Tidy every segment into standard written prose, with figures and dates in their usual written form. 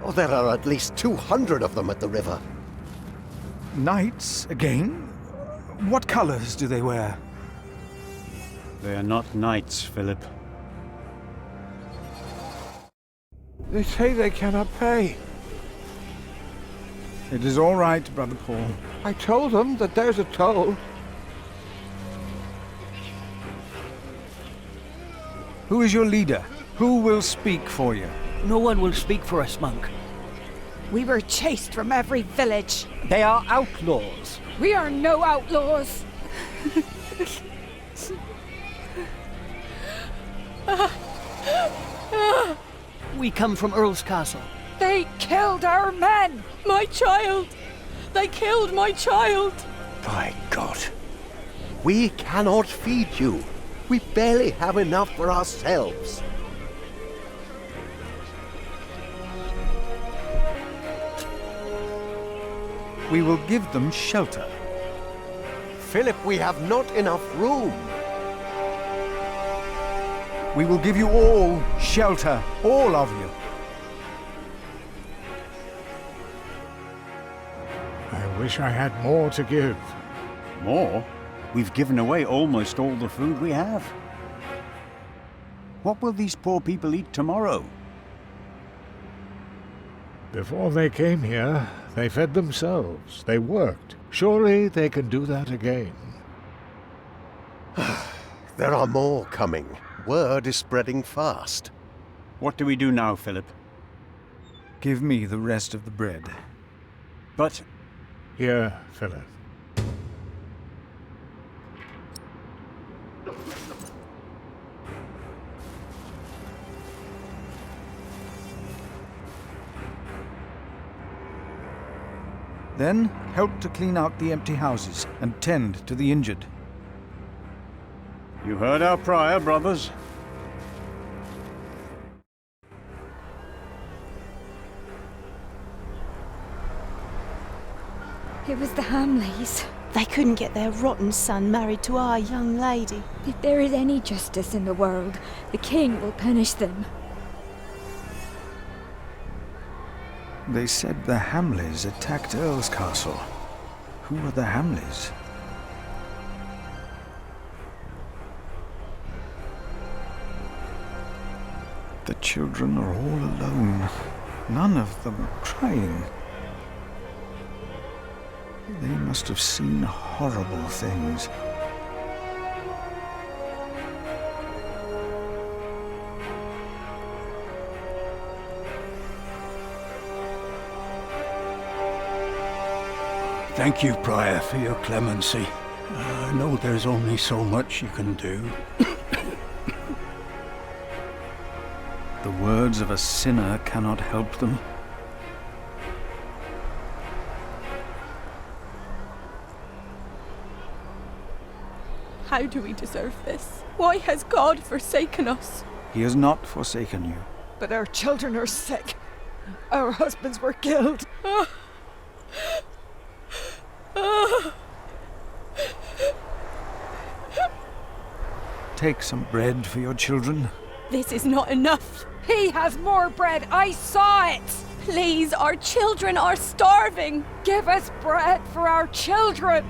Oh, there are at least 200 of them at the river. Knights, again? What colors do they wear? They are not knights, Philip. They say they cannot pay. It is all right, Brother Paul. I told them that there's a toll. Who is your leader? Who will speak for you? No one will speak for us, monk. We were chased from every village. They are outlaws. We are no outlaws. We come from Earl's Castle. They killed our men! My child! They killed my child! By God. We cannot feed you. We barely have enough for ourselves. We will give them shelter. Philip, we have not enough room. We will give you all shelter, all of you. I wish I had more to give. More? We've given away almost all the food we have. What will these poor people eat tomorrow? Before they came here, they fed themselves. They worked. Surely they can do that again. There are more coming. Word is spreading fast. What do we do now, Philip? Give me the rest of the bread. But Here, Philip. Then help to clean out the empty houses and tend to the injured. you heard our prior, brothers. It was the Hamleys. They couldn't get their rotten son married to our young lady. If there is any justice in the world, the king will punish them. They said the Hamleys attacked Earl's Castle. Who are the Hamleys? The children are all alone. None of them are crying. They must have seen horrible things. Thank you, Prior, for your clemency. I know there's only so much you can do. The words of a sinner cannot help them. How do we deserve this? Why has God forsaken us? He has not forsaken you. But our children are sick. Our husbands were killed. Take some bread for your children. This is not enough. He has more bread. I saw it. Please, our children are starving. Give us bread for our children.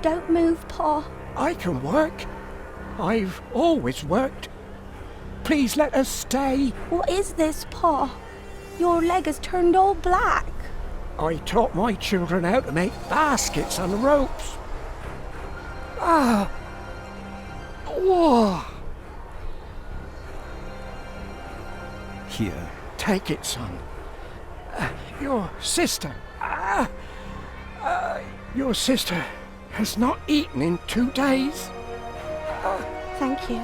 Don't move, Pa. I can work. I've always worked. Please let us stay. What is this, Pa? Your leg has turned all black. I taught my children how to make baskets on the ropes. Ah. Whoa. Here. Take it, son. Your sister. Your sister has not eaten in 2 days. Thank you.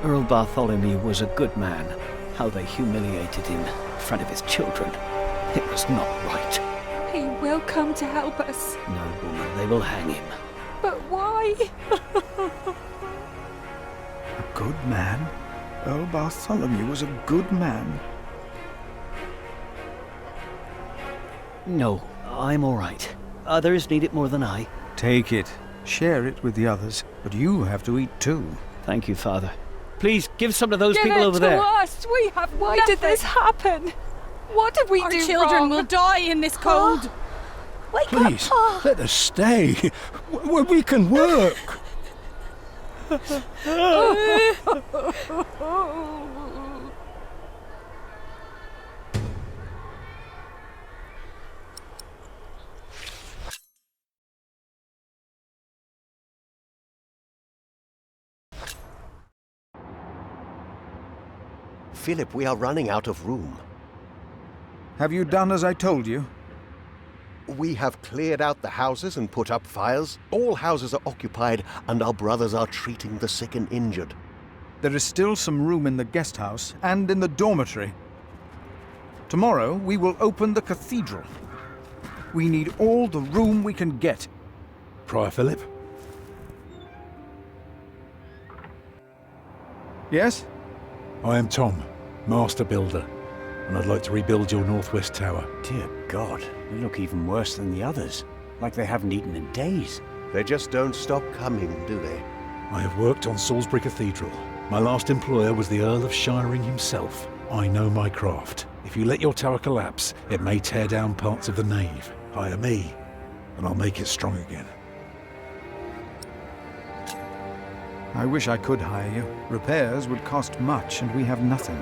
Earl Bartholomew was a good man. How they humiliated him in front of his children. It was not right. He will come to help us. No, woman, they will hang him. But why? A good man? Earl Bartholomew was a good man. No, I'm all right. Others need it more than I. Take it. Share it with the others, but you have to eat too. Thank you, Father. Please, give some to those Give people it over to there. us! We have Why did this happen? What did we Our do children wrong? will die in this cold. Wake Please, up, Pa! let us stay. We can work. Philip, we are running out of room. Have you done as I told you? We have cleared out the houses and put up fires. All houses are occupied, and our brothers are treating the sick and injured. There is still some room in the guest house and in the dormitory. Tomorrow we will open the cathedral. We need all the room we can get. Prior Philip? Yes? I am Tom, Master Builder, and I'd like to rebuild your northwest tower. Dear God, they look even worse than the others. Like they haven't eaten in days. They just don't stop coming, do they? I have worked on Salisbury Cathedral. My last employer was the Earl of Shiring himself. I know my craft. If you let your tower collapse, it may tear down parts of the nave. Hire me, and I'll make it strong again. I wish I could hire you. Repairs would cost much, and we have nothing.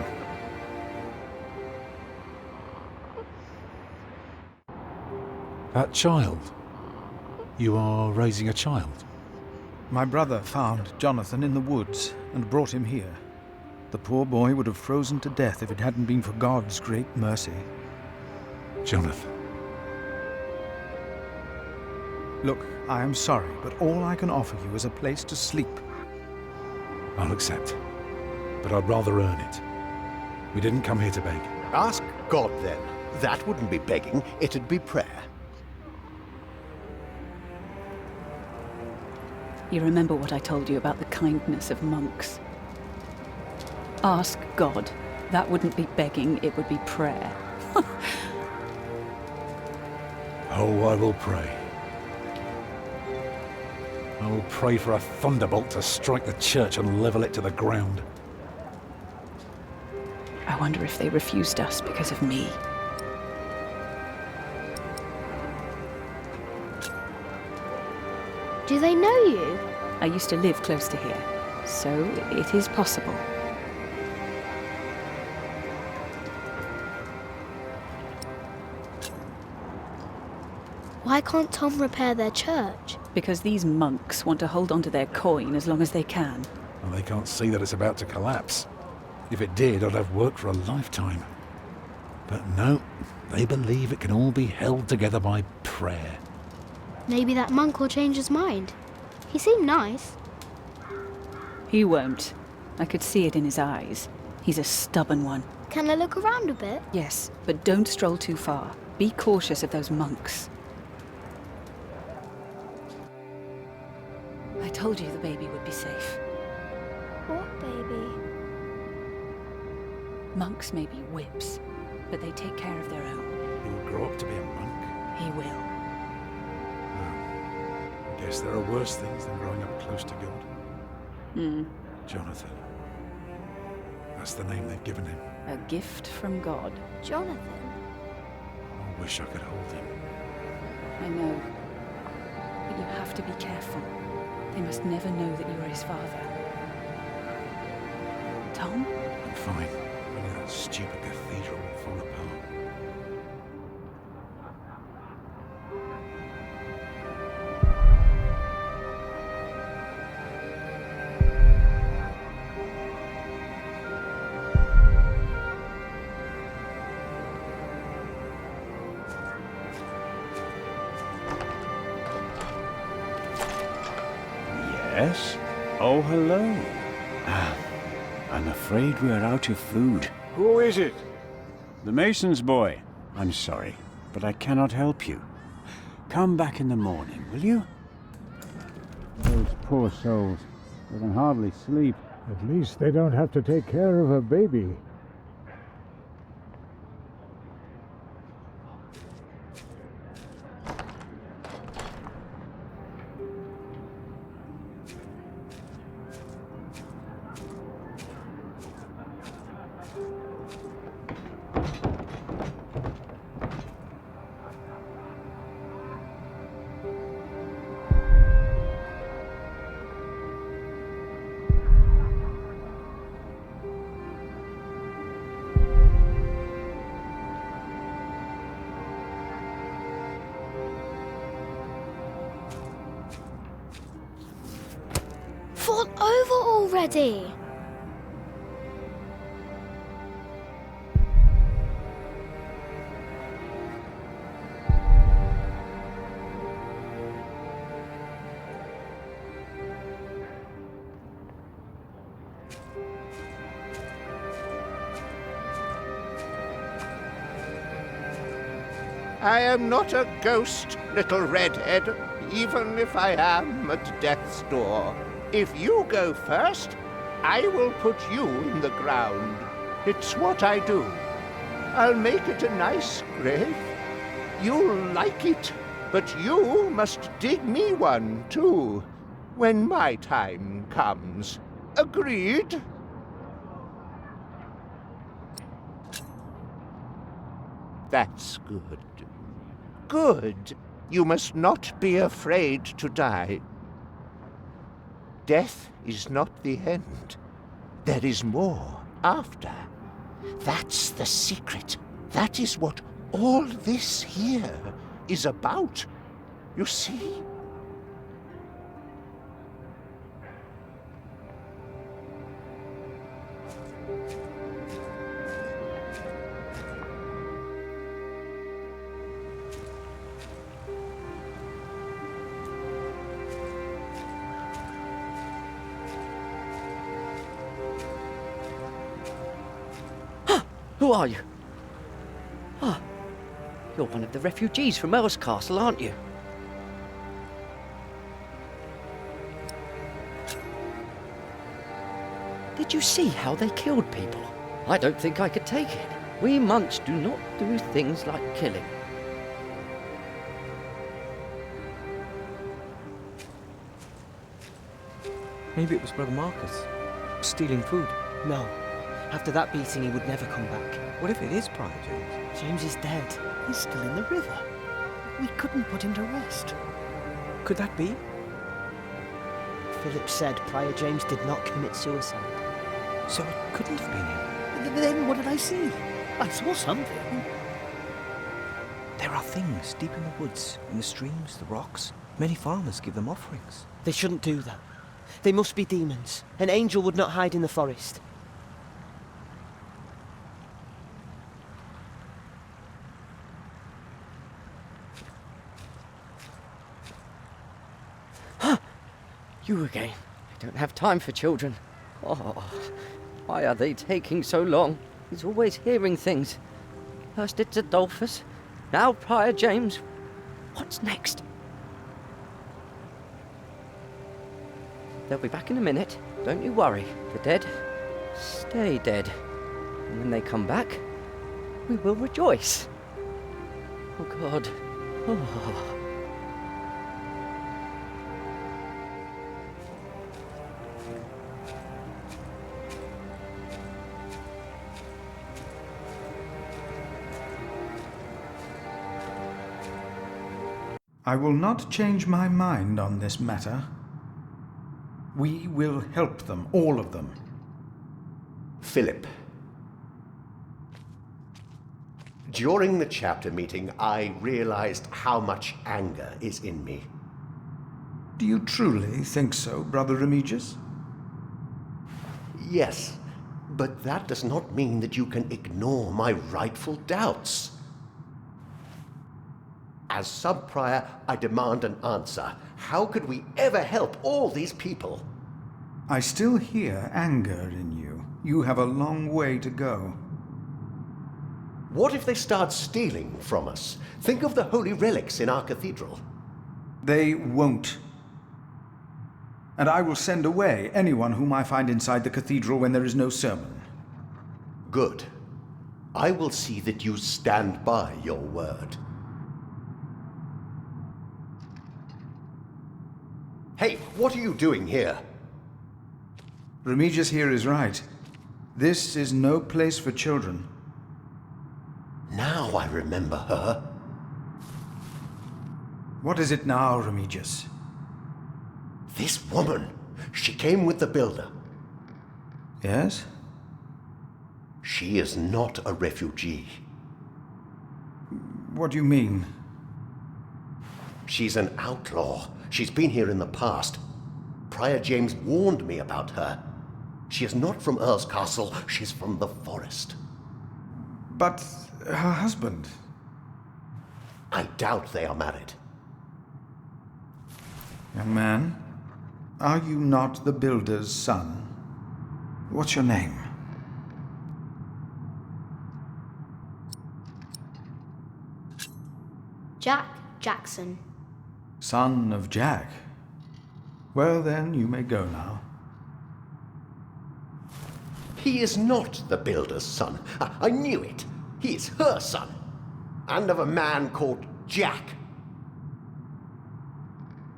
That child? You are raising a child? My brother found Jonathan in the woods and brought him here. The poor boy would have frozen to death if it hadn't been for God's great mercy. Jonathan. Look, I am sorry, but all I can offer you is a place to sleep. I'll accept. But I'd rather earn it. We didn't come here to beg. Ask God, then. That wouldn't be begging, it'd be prayer. You remember what I told you about the kindness of monks? Ask God. That wouldn't be begging, it would be prayer. Oh, I will pray. I will pray for a thunderbolt to strike the church and level it to the ground. I wonder if they refused us because of me. Do they know you? I used to live close to here, so it is possible. Why can't Tom repair their church? Because these monks want to hold on to their coin as long as they can. And they can't see that it's about to collapse. If it did, I'd have worked for a lifetime. But no, they believe it can all be held together by prayer. Maybe that monk will change his mind. He seemed nice. He won't. I could see it in his eyes. He's a stubborn one. Can I look around a bit? Yes, but don't stroll too far. Be cautious of those monks. I told you the baby would be safe. What baby? Monks may be whips, but they take care of their own. He will grow up to be a monk. He will. I guess there are worse things than growing up close to God. Jonathan. That's the name they've given him. A gift from God. Jonathan? I wish I could hold him. I know. But you have to be careful. They must never know that you are his father. Tom? I'm fine. Only that stupid cathedral will fall apart. Yes? Oh, hello. I'm afraid we are out of food. Who is it? The mason's boy. I'm sorry, but I cannot help you. Come back in the morning, will you? Those poor souls. They can hardly sleep. At least they don't have to take care of a baby. Fall over already! I am not a ghost, little redhead, even if I am at death's door. If you go first, I will put you in the ground. It's what I do. I'll make it a nice grave. You'll like it, but you must dig me one, too, when my time comes. Agreed? That's good. Good. You must not be afraid to die. Death is not the end. There is more after. That's the secret. That is what all this here is about. You see? Who are you? Ah, you're one of the refugees from Earl's Castle, aren't you? Did you see how they killed people? I don't think I could take it. We monks do not do things like killing. Maybe it was Brother Marcus, stealing food. No. After that beating, he would never come back. What if it is Prior James? James is dead. He's still in the river. We couldn't put him to rest. Could that be? Philip said Prior James did not commit suicide. So it couldn't have been him. Then what did I see? I saw something. There are things deep in the woods, in the streams, the rocks. Many farmers give them offerings. They shouldn't do that. They must be demons. An angel would not hide in the forest. You again. I don't have time for children. Oh, why are they taking so long? He's always hearing things. First it's Adolphus, now Prior James. What's next? They'll be back in a minute. Don't you worry. The dead stay dead. And when they come back, we will rejoice. Oh God. Oh. I will not change my mind on this matter. We will help them, all of them. Philip. During the chapter meeting, I realized how much anger is in me. Do you truly think so, Brother Remigius? Yes, but that does not mean that you can ignore my rightful doubts. As sub-prior, I demand an answer. How could we ever help all these people? I still hear anger in you. You have a long way to go. What if they start stealing from us? Think of the holy relics in our cathedral. They won't. And I will send away anyone whom I find inside the cathedral when there is no sermon. Good. I will see that you stand by your word. Hey, what are you doing here? Remigius here is right. This is no place for children. Now I remember her. What is it now, Remigius? This woman. She came with the builder. Yes? She is not a refugee. What do you mean? She's an outlaw. She's been here in the past. Prior James warned me about her. She is not from Earl's Castle, she's from the forest. But her husband? I doubt they are married. Young man, are you not the builder's son? What's your name? Jack Jackson. Son of Jack. Well then, you may go now. He is not the builder's son. I knew it. He is her son. And of a man called Jack.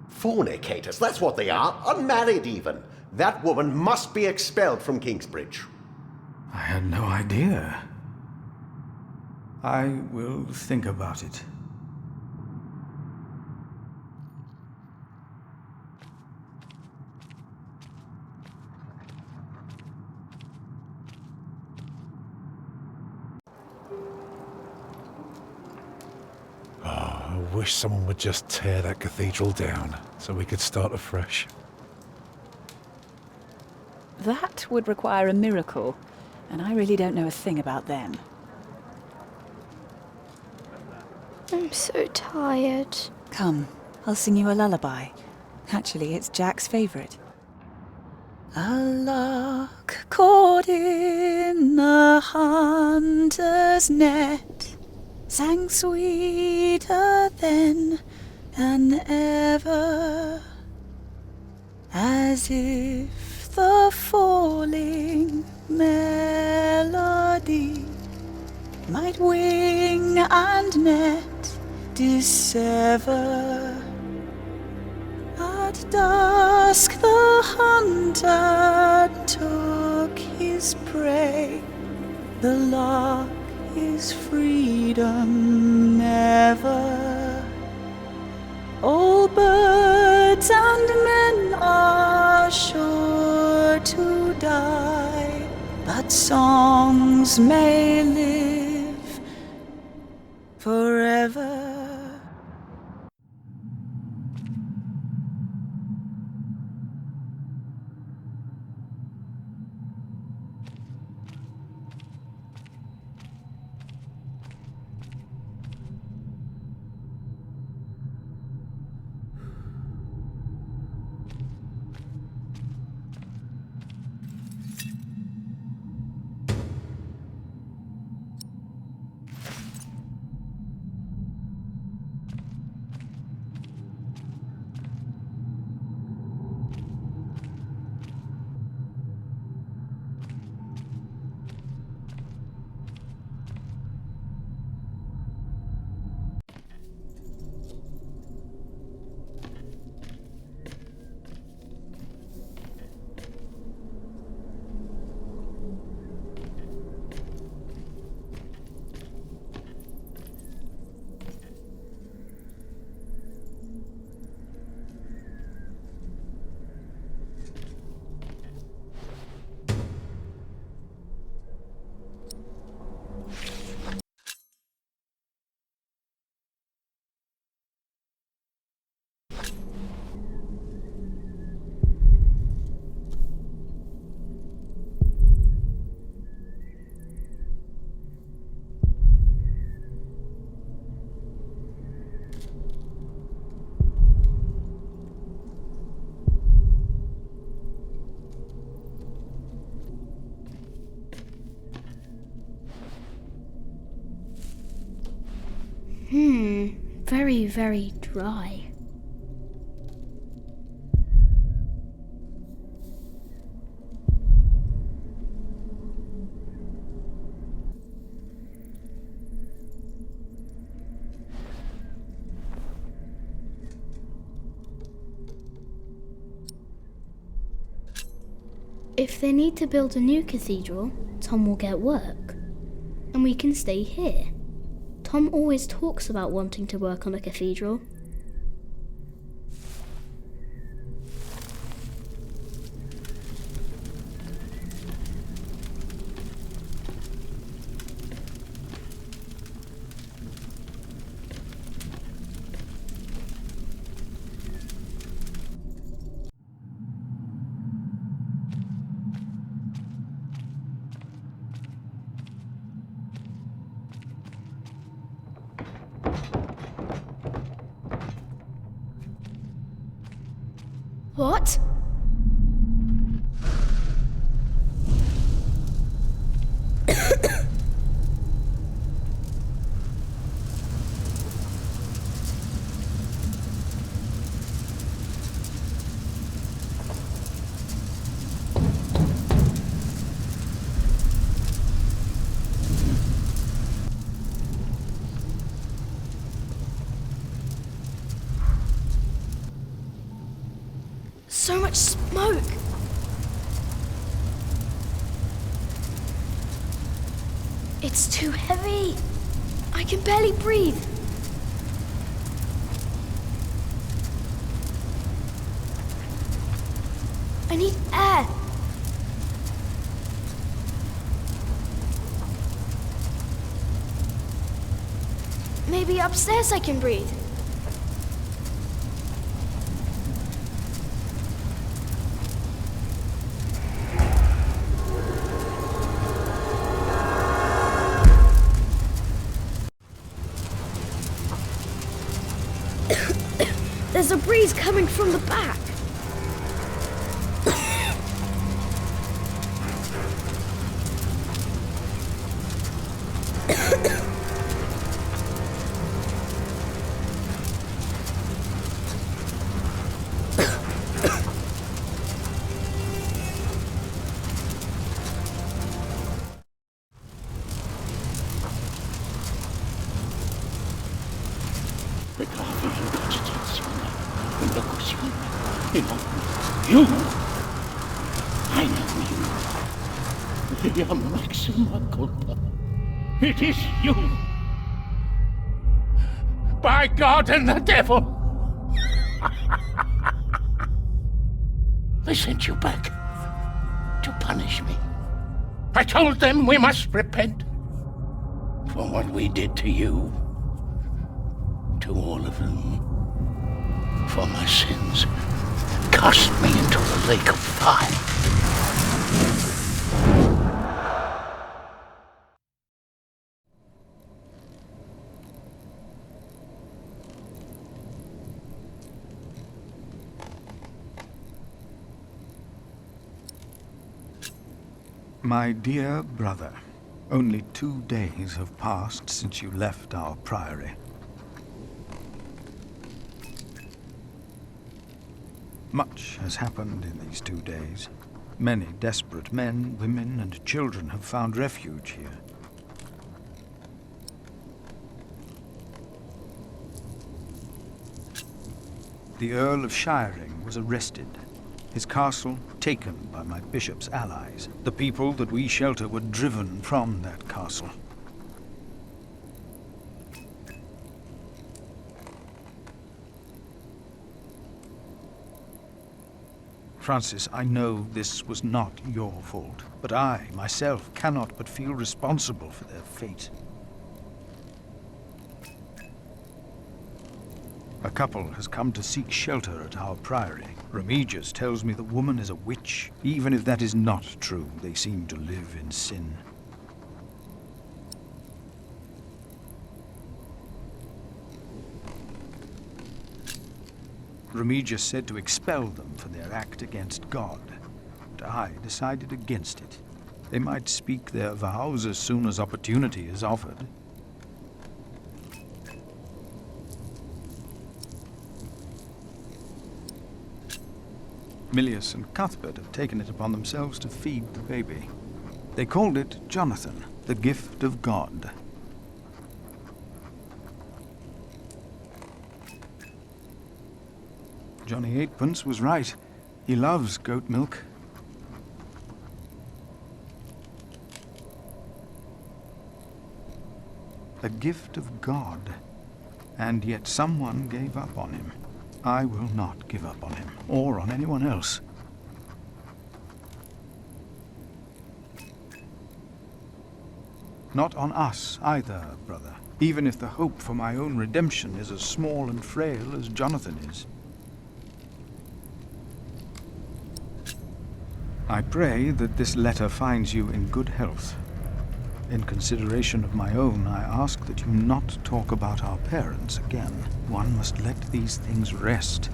Fornicators, that's what they are. Unmarried even. That woman must be expelled from Kingsbridge. I had no idea. I will think about it. I wish someone would just tear that cathedral down so we could start afresh. That would require a miracle, and I really don't know a thing about them. I'm so tired. Come, I'll sing you a lullaby. Actually, it's Jack's favourite. A lark caught in a hunter's net sang sweeter than ever, as if the falling melody might wing and net dissever. At dusk the hunter took his prey, the lark his freedom never. All birds and men are sure to die, but songs may live forever. Very, very dry. If they need to build a new cathedral, Tom will get work. And we can stay here. Tom always talks about wanting to work on a cathedral. What? So much smoke! It's too heavy! I can barely breathe! I need air! Maybe upstairs I can breathe. There's a breeze coming from the back. You! I know you. Your maxima culpa. It is you. By God and the devil! They sent you back to punish me. I told them we must repent for what we did to you. To all of them. For my sins. Cast me into the lake of fire. My dear brother, only 2 days have passed since you left our priory. Much has happened in these 2 days. Many desperate men, women, and children have found refuge here. The Earl of Shiring was arrested. His castle taken by my bishop's allies. The people that we shelter were driven from that castle. Francis, I know this was not your fault, but I, myself, cannot but feel responsible for their fate. A couple has come to seek shelter at our priory. Remigius tells me the woman is a witch. Even if that is not true, they seem to live in sin. Remigius said to expel them for their act against God, but I decided against it. They might speak their vows as soon as opportunity is offered. Milius and Cuthbert have taken it upon themselves to feed the baby. They called it Jonathan, the gift of God. Johnny Eightpence was right. He loves goat milk. A gift of God. And yet someone gave up on him. I will not give up on him, or on anyone else. Not on us either, brother, even if the hope for my own redemption is as small and frail as Jonathan is. I pray that this letter finds you in good health. In consideration of my own, I ask that you not talk about our parents again. One must let these things rest.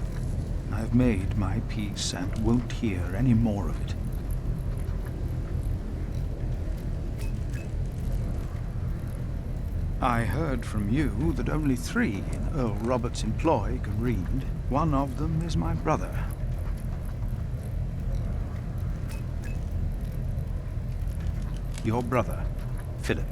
I've made my peace and won't hear any more of it. I heard from you that only 3 in Earl Robert's employ can read. One of them is my brother. Your brother, Philip.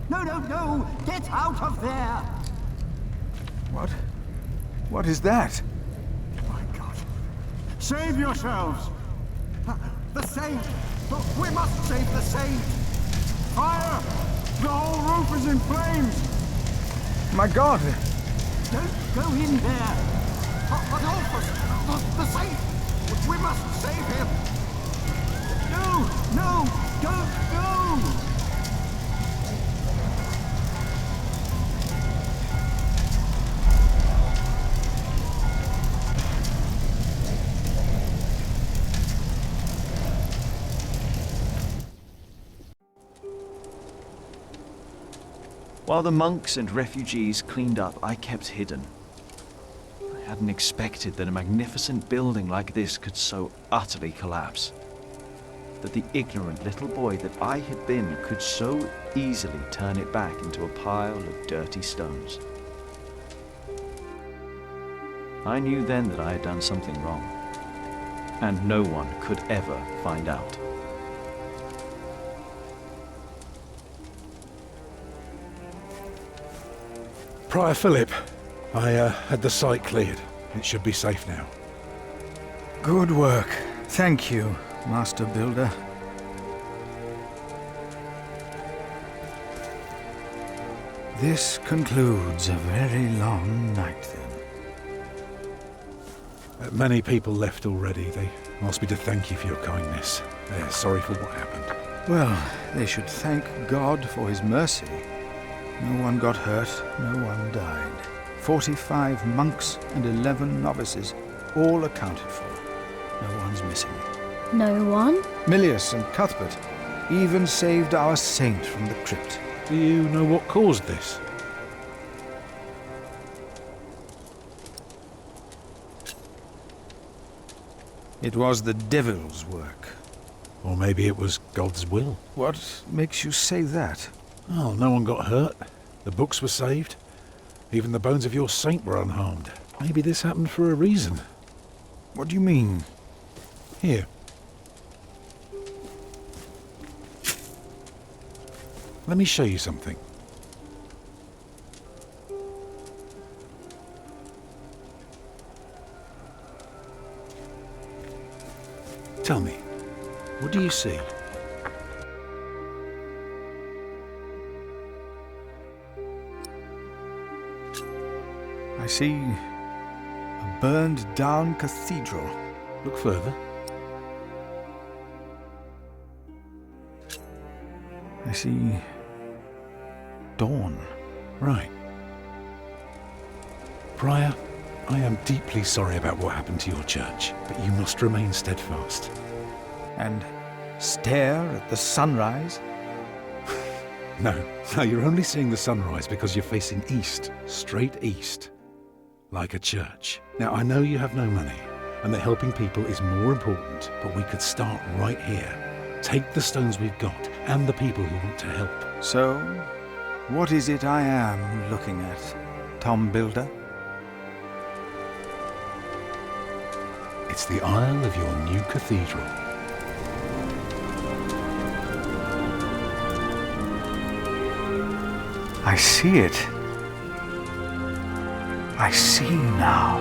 No, no, no! Get out of there! What? What is that? My God. Save yourselves! The saint! We must save the saint! Fire! The whole roof is in flames! My God! Don't go in there! Adolphus! The saint! We must save him! No! No! Don't go! While the monks and refugees cleaned up, I kept hidden. I hadn't expected that a magnificent building like this could so utterly collapse. That the ignorant little boy that I had been could so easily turn it back into a pile of dirty stones. I knew then that I had done something wrong, and no one could ever find out. Prior Philip, I had the site cleared. It should be safe now. Good work. Thank you, Master Builder. This concludes a very long night, then. Many people left already. They asked me to thank you for your kindness. They're sorry for what happened. Well, they should thank God for his mercy. No one got hurt, no one died. 45 monks and 11 novices, all accounted for. No one's missing. No one? Milius and Cuthbert even saved our saint from the crypt. Do you know what caused this? It was the devil's work. Or maybe it was God's will. What makes you say that? Oh, no one got hurt. The books were saved. Even the bones of your saint were unharmed. Maybe this happened for a reason. What do you mean? Here. Let me show you something. Tell me, what do you see? I see a burned-down cathedral. Look further. I see dawn. Right. Prior, I am deeply sorry about what happened to your church, but you must remain steadfast. And stare at the sunrise? No, you're only seeing the sunrise because you're facing east, straight east. Like a church. Now, I know you have no money, and that helping people is more important, but we could start right here. Take the stones we've got, and the people who want to help. So, what is it I am looking at, Tom Builder? It's the aisle of your new cathedral. I see it. I see now.